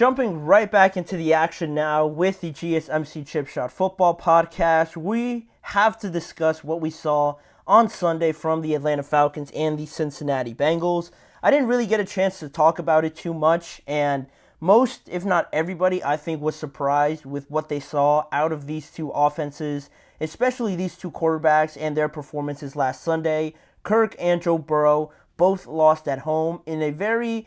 Jumping right back into the action now with the GSMC Chip Shot Football Podcast, we have to discuss what we saw on Sunday from the Atlanta Falcons and the Cincinnati Bengals. I didn't really get a chance to talk about it too much, and most, if not everybody, I think was surprised with what they saw out of these two offenses, especially these two quarterbacks and their performances last Sunday. Kirk and Joe Burrow both lost at home in a very,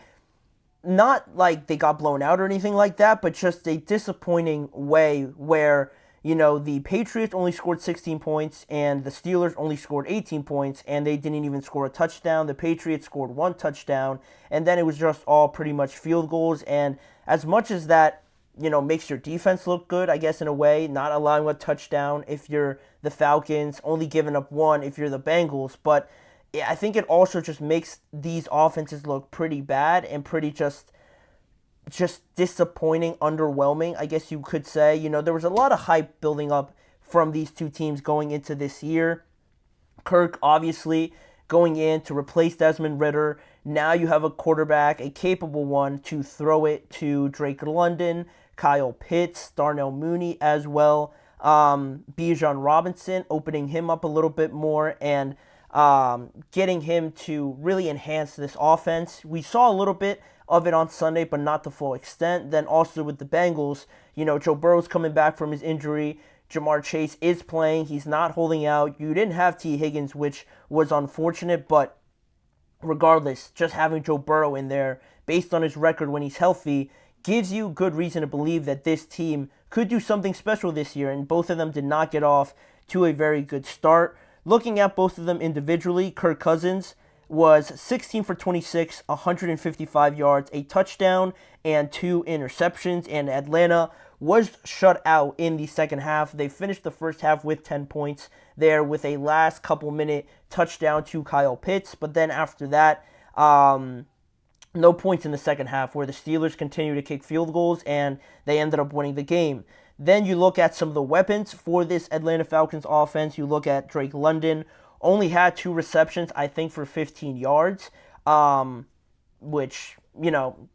not like they got blown out or anything like that, but just a disappointing way where, the Patriots only scored 16 points and the Steelers only scored 18 points and they didn't even score a touchdown. The Patriots scored one touchdown and then it was just all pretty much field goals. And as much as that, makes your defense look good, I guess, in a way, not allowing a touchdown if you're the Falcons, only giving up one if you're the Bengals, but I think it also just makes these offenses look pretty bad and pretty just disappointing, underwhelming, I guess you could say. There was a lot of hype building up from these two teams going into this year. Kirk, obviously, going in to replace Desmond Ridder. Now you have a quarterback, a capable one, to throw it to Drake London, Kyle Pitts, Darnell Mooney as well. Bijan Robinson, opening him up a little bit more and getting him to really enhance this offense. We saw a little bit of it on Sunday, but not the full extent. Then also with the Bengals, Joe Burrow's coming back from his injury. Jamar Chase is playing. He's not holding out. You didn't have T. Higgins, which was unfortunate, but regardless, just having Joe Burrow in there, based on his record when he's healthy, gives you good reason to believe that this team could do something special this year, and both of them did not get off to a very good start. Looking at both of them individually, Kirk Cousins was 16 for 26, 155 yards, a touchdown, and 2 interceptions, and Atlanta was shut out in the second half. They finished the first half with 10 points there with a last couple minute touchdown to Kyle Pitts, but then after that, no points in the second half where the Steelers continued to kick field goals and they ended up winning the game. Then you look at some of the weapons for this Atlanta Falcons offense. You look at Drake London, only had 2 receptions, I think, for 15 yards, which,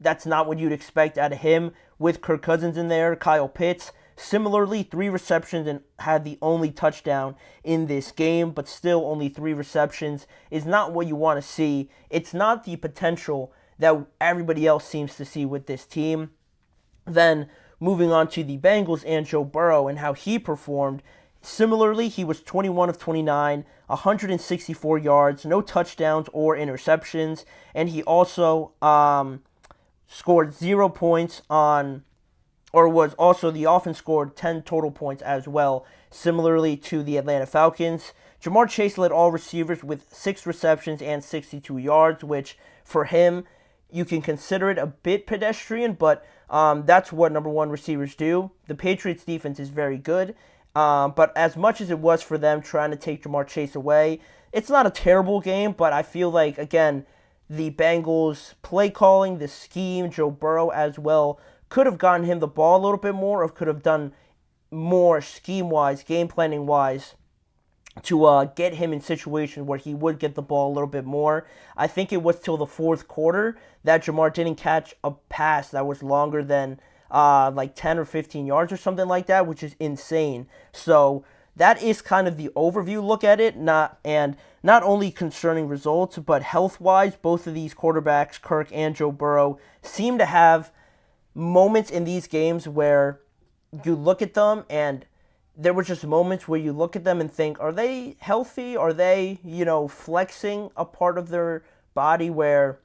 that's not what you'd expect out of him with Kirk Cousins in there. Kyle Pitts, similarly, 3 receptions and had the only touchdown in this game, but still only 3 receptions is not what you want to see. It's not the potential that everybody else seems to see with this team. Then moving on to the Bengals and Joe Burrow and how he performed. Similarly, he was 21 of 29, 164 yards, no touchdowns or interceptions, and he also scored 0 points the offense scored 10 total points as well, similarly to the Atlanta Falcons. Jamar Chase led all receivers with 6 receptions and 62 yards, which for him, you can consider it a bit pedestrian, but that's what number one receivers do. The Patriots defense is very good, but as much as it was for them trying to take Jamar Chase away, it's not a terrible game, but I feel like, again, the Bengals play calling, the scheme, Joe Burrow as well, could have gotten him the ball a little bit more or could have done more scheme-wise, game planning-wise, to get him in situations where he would get the ball a little bit more. I think it was till the fourth quarter that Jamar didn't catch a pass that was longer than like 10 or 15 yards or something like that, which is insane. So that is kind of the overview look at it, not only concerning results, but health-wise, both of these quarterbacks, Kirk and Joe Burrow, seem to have moments in these games where you look at them and there were just moments where you look at them and think, are they healthy? Are they, flexing a part of their body where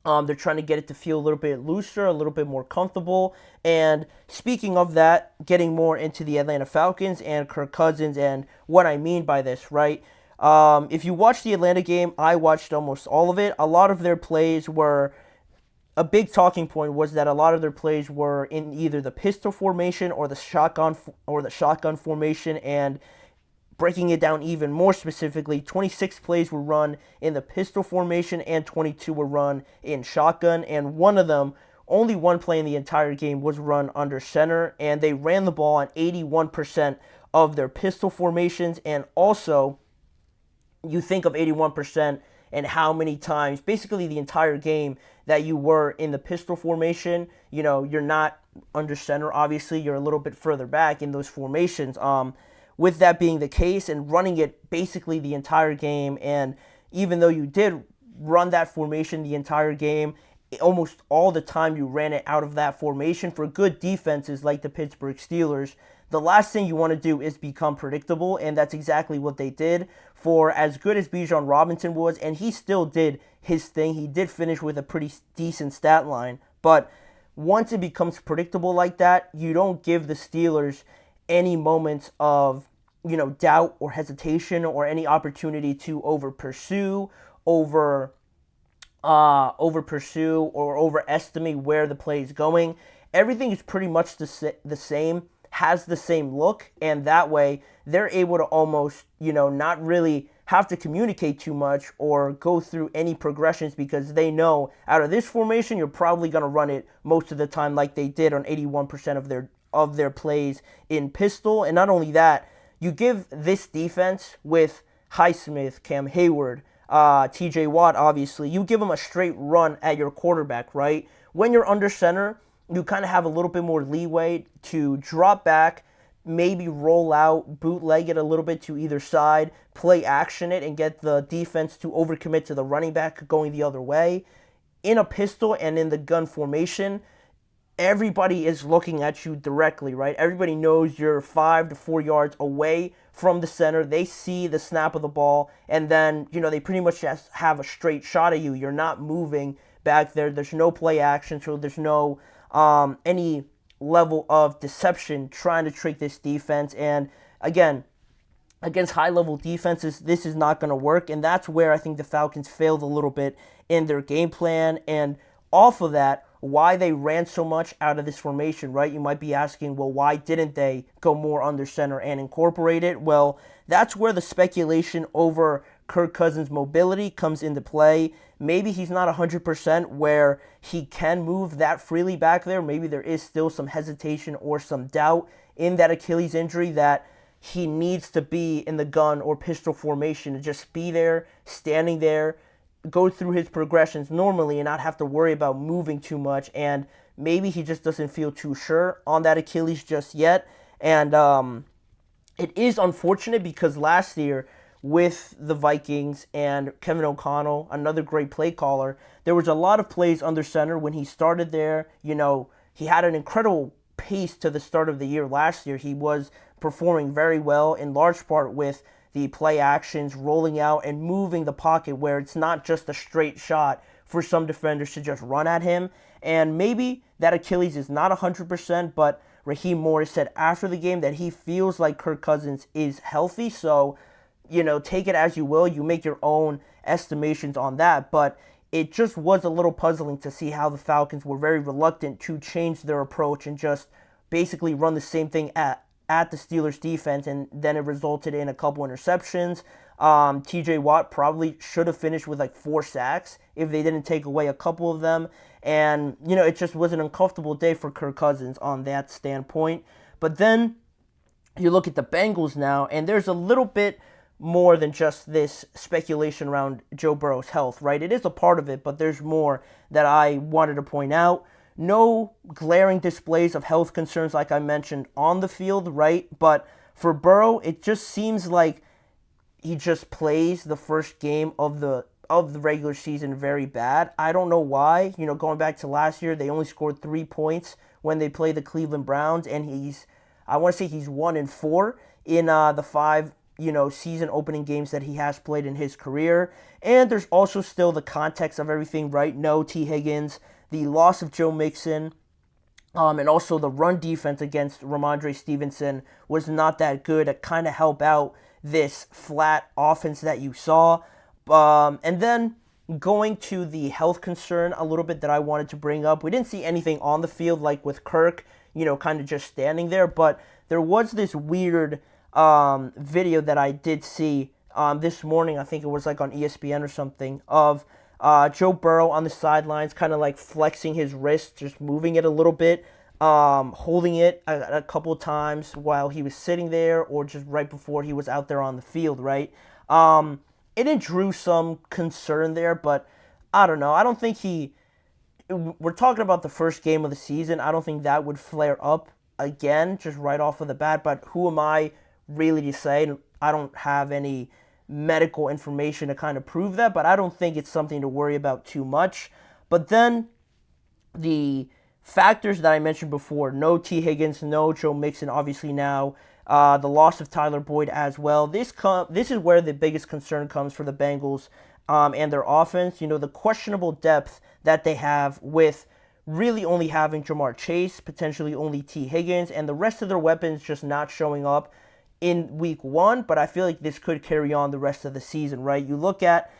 they're trying to get it to feel a little bit looser, a little bit more comfortable? And speaking of that, getting more into the Atlanta Falcons and Kirk Cousins and what I mean by this, right? If you watch the Atlanta game, I watched almost all of it. A lot of their plays were... A big talking point was that a lot of their plays were in either the pistol formation or the shotgun formation, and breaking it down even more specifically, 26 plays were run in the pistol formation and 22 were run in shotgun, and only one play in the entire game was run under center, and they ran the ball on 81% of their pistol formations. And also, you think of 81% and how many times, basically the entire game, that you were in the pistol formation. You're not under center, obviously. You're a little bit further back in those formations. With that being the case and running it basically the entire game, and even though you did run that formation the entire game, almost all the time you ran it out of that formation for good defenses like the Pittsburgh Steelers. The last thing you want to do is become predictable, and that's exactly what they did. For as good as Bijan Robinson was, and he still did his thing, he did finish with a pretty decent stat line, but once it becomes predictable like that, you don't give the Steelers any moments of doubt or hesitation or any opportunity to over pursue or overestimate where the play is going. Everything is pretty much the same, has the same look, and that way they're able to almost, not really have to communicate too much or go through any progressions, because they know out of this formation you're probably going to run it most of the time, like they did on 81% of their plays in pistol. And not only that, you give this defense with Highsmith, Cam Hayward, TJ Watt, obviously, you give them a straight run at your quarterback, right? When you're under center, you kind of have a little bit more leeway to drop back, maybe roll out, bootleg it a little bit to either side, play action it, and get the defense to overcommit to the running back going the other way. In a pistol and in the gun formation, everybody is looking at you directly, right? Everybody knows you're 5 to 4 yards away from the center. They see the snap of the ball, and then, they pretty much just have a straight shot at you. You're not moving back there. There's no play action, so there's no any level of deception trying to trick this defense. And again, against high-level defenses, this is not going to work, and that's where I think the Falcons failed a little bit in their game plan. And off of that, why they ran so much out of this formation, right? You might be asking, well, why didn't they go more under center and incorporate it? Well, that's where the speculation over Kirk Cousins' mobility comes into play. Maybe he's not 100% where he can move that freely back there. Maybe there is still some hesitation or some doubt in that Achilles injury that he needs to be in the gun or pistol formation to just be there, standing there, go through his progressions normally and not have to worry about moving too much. And maybe he just doesn't feel too sure on that Achilles just yet. And it is unfortunate because last year with the Vikings and Kevin O'Connell, another great play caller, there was a lot of plays under center when he started there. He had an incredible pace to the start of the year last year. He was performing very well, in large part with the play actions, rolling out and moving the pocket where it's not just a straight shot for some defenders to just run at him. And maybe that Achilles is not 100%, but Raheem Morris said after the game that he feels like Kirk Cousins is healthy. So, take it as you will. You make your own estimations on that. But it just was a little puzzling to see how the Falcons were very reluctant to change their approach and just basically run the same thing at the Steelers defense, and then it resulted in a couple interceptions. TJ Watt probably should have finished with like 4 sacks if they didn't take away a couple of them. And, it just was an uncomfortable day for Kirk Cousins on that standpoint. But then you look at the Bengals now, and there's a little bit more than just this speculation around Joe Burrow's health, right? It is a part of it, but there's more that I wanted to point out. No glaring displays of health concerns like I mentioned on the field, right? But for Burrow, it just seems like he just plays the first game of the regular season very bad. I don't know why. Going back to last year, they only scored 3 points when they played the Cleveland Browns, and he's 1-4 in the 5 season opening games that he has played in his career. And there's also still the context of everything, right? No T. Higgins, the loss of Joe Mixon, and also the run defense against Ramondre Stevenson was not that good to kind of help out this flat offense that you saw. And then going to the health concern a little bit that I wanted to bring up, we didn't see anything on the field like with Kirk, kind of just standing there, but there was this weird video that I did see this morning. I think it was like on ESPN or something, of Joe Burrow on the sidelines, kind of like flexing his wrist, just moving it a little bit, holding it a couple of times while he was sitting there or just right before he was out there on the field, right? It drew some concern there, but I don't know. I don't think he we're talking about the first game of the season. I don't think that would flare up again, just right off of the bat. But who am I really to say? I don't have any medical information to kind of prove that, but I don't think it's something to worry about too much. But then the factors that I mentioned before, no T. Higgins, no Joe Mixon, obviously now, the loss of Tyler Boyd as well. This is where the biggest concern comes for the Bengals and their offense. You know, the questionable depth that they have with really only having Jamar Chase, potentially only T. Higgins, and the rest of their weapons just not showing up in week one. But I feel like this could carry on the rest of the season, right? You look at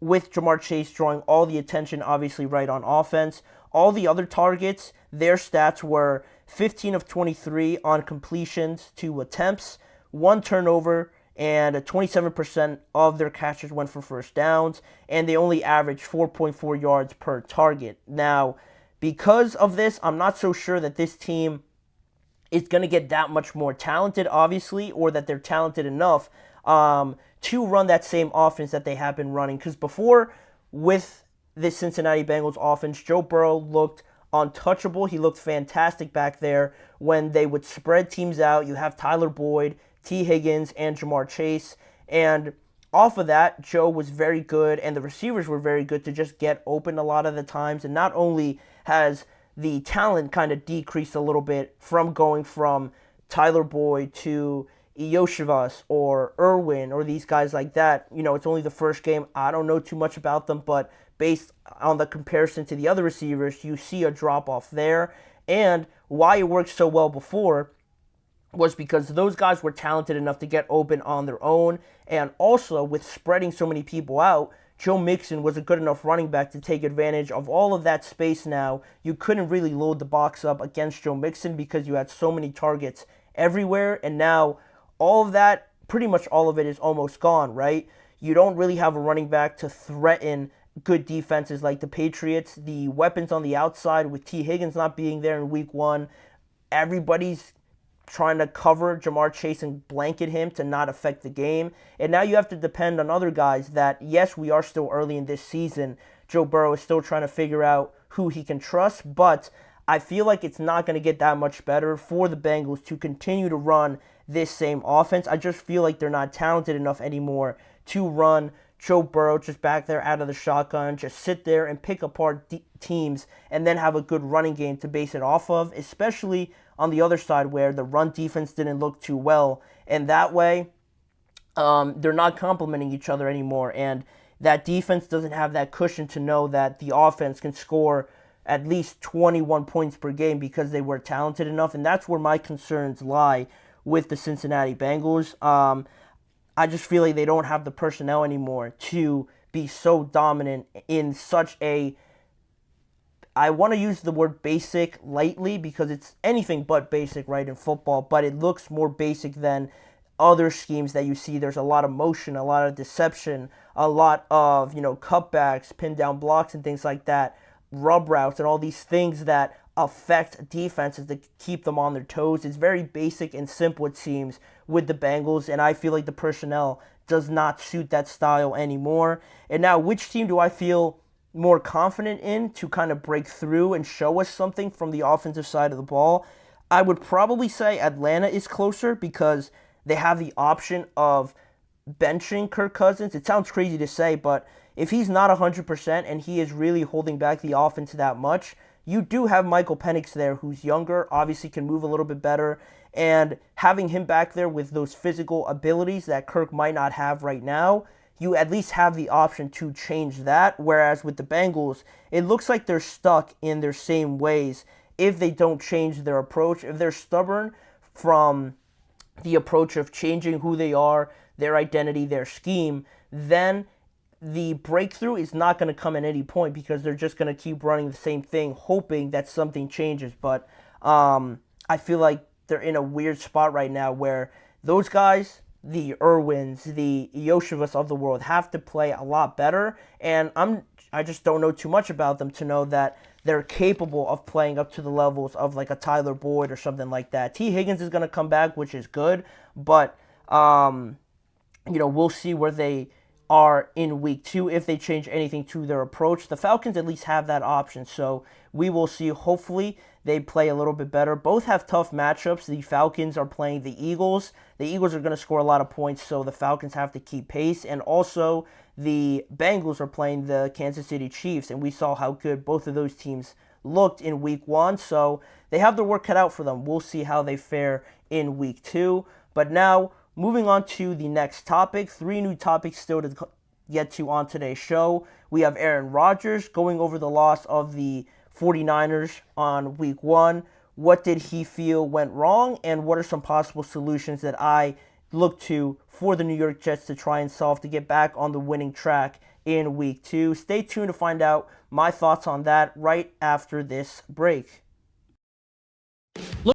with Jamar Chase drawing all the attention, obviously, right on offense. All the other targets, their stats were 15 of 23 on completions to attempts, 1 turnover, and 27% of their catches went for first downs, and they only averaged 4.4 yards per target. Now, because of this, I'm not so sure that this team is going to get that much more talented, obviously, or that they're talented enough to run that same offense that they have been running. Because before, with this Cincinnati Bengals offense, Joe Burrow looked untouchable. He looked fantastic back there when they would spread teams out. You have Tyler Boyd, T. Higgins, and Jamar Chase. And off of that, Joe was very good, and the receivers were very good to just get open a lot of the times. And not only has the talent kind of decreased a little bit from going from Tyler Boyd to JioSaavn or Irwin or these guys like that. You know, it's only the first game. I don't know too much about them, but based on the comparison to the other receivers, you see a drop-off there. And why it worked so well before was because those guys were talented enough to get open on their own. And also, with spreading so many people out, Joe Mixon was a good enough running back to take advantage of all of that space now. You couldn't really load the box up against Joe Mixon because you had so many targets everywhere. And now all of that, pretty much all of it is almost gone, right? You don't really have a running back to threaten good defenses like the Patriots. The weapons on the outside with T. Higgins not being there in week one, everybody's trying to cover Jamar Chase and blanket him to not affect the game. And now you have to depend on other guys that, yes, we are still early in this season. Joe Burrow is still trying to figure out who he can trust, but I feel like it's not going to get that much better for the Bengals to continue to run this same offense. I just feel like they're not talented enough anymore to run Joe Burrow just back there out of the shotgun, just sit there and pick apart teams and then have a good running game to base it off of, especially on the other side where the run defense didn't look too well. And that way, they're not complementing each other anymore. And that defense doesn't have that cushion to know that the offense can score at least 21 points per game because they were talented enough. And that's where my concerns lie with the Cincinnati Bengals. I just feel like they don't have the personnel anymore to be so dominant in such a, I want to use the word basic lightly because it's anything but basic, right, in football, but it looks more basic than other schemes that you see. There's a lot of motion, a lot of deception, a lot of, cutbacks, pin down blocks and things like that, rub routes and all these things that affect defenses to keep them on their toes. It's very basic and simple, it seems, with the Bengals, and I feel like the personnel does not suit that style anymore. And now, which team do I feel more confident in to kind of break through and show us something from the offensive side of the ball? I would probably say Atlanta is closer because they have the option of benching Kirk Cousins. It sounds crazy to say, but if he's not 100% and he is really holding back the offense that much, you do have Michael Penix there, who's younger, obviously can move a little bit better, and having him back there with those physical abilities that Kirk might not have right now, you at least have the option to change that. Whereas with the Bengals, it looks like they're stuck in their same ways if they don't change their approach. If they're stubborn from the approach of changing who they are, their identity, their scheme, then the breakthrough is not going to come at any point because they're just going to keep running the same thing, hoping that something changes. But I feel like they're in a weird spot right now where those guys, the Irwins, the JioSaavns of the world, have to play a lot better. And I just don't know too much about them to know that they're capable of playing up to the levels of like a Tyler Boyd or something like that. T. Higgins is going to come back, which is good, but we'll see where they are in week 2 if they change anything to their approach. The Falcons at least have that option, so we will see. Hopefully they play a little bit better. Both have tough matchups. The Falcons are playing the Eagles. The Eagles are going to score a lot of points, so the Falcons have to keep pace. And also the Bengals are playing the Kansas City Chiefs, and we saw how good both of those teams looked in week 1, so they have their work cut out for them. We'll see how they fare in week 2. But now, moving on to the next topic, 3 new topics still to get to on today's show. We have Aaron Rodgers going over the loss of the 49ers on week 1. What did he feel went wrong, and what are some possible solutions that I look to for the New York Jets to try and solve to get back on the winning track in week 2? Stay tuned to find out my thoughts on that right after this break.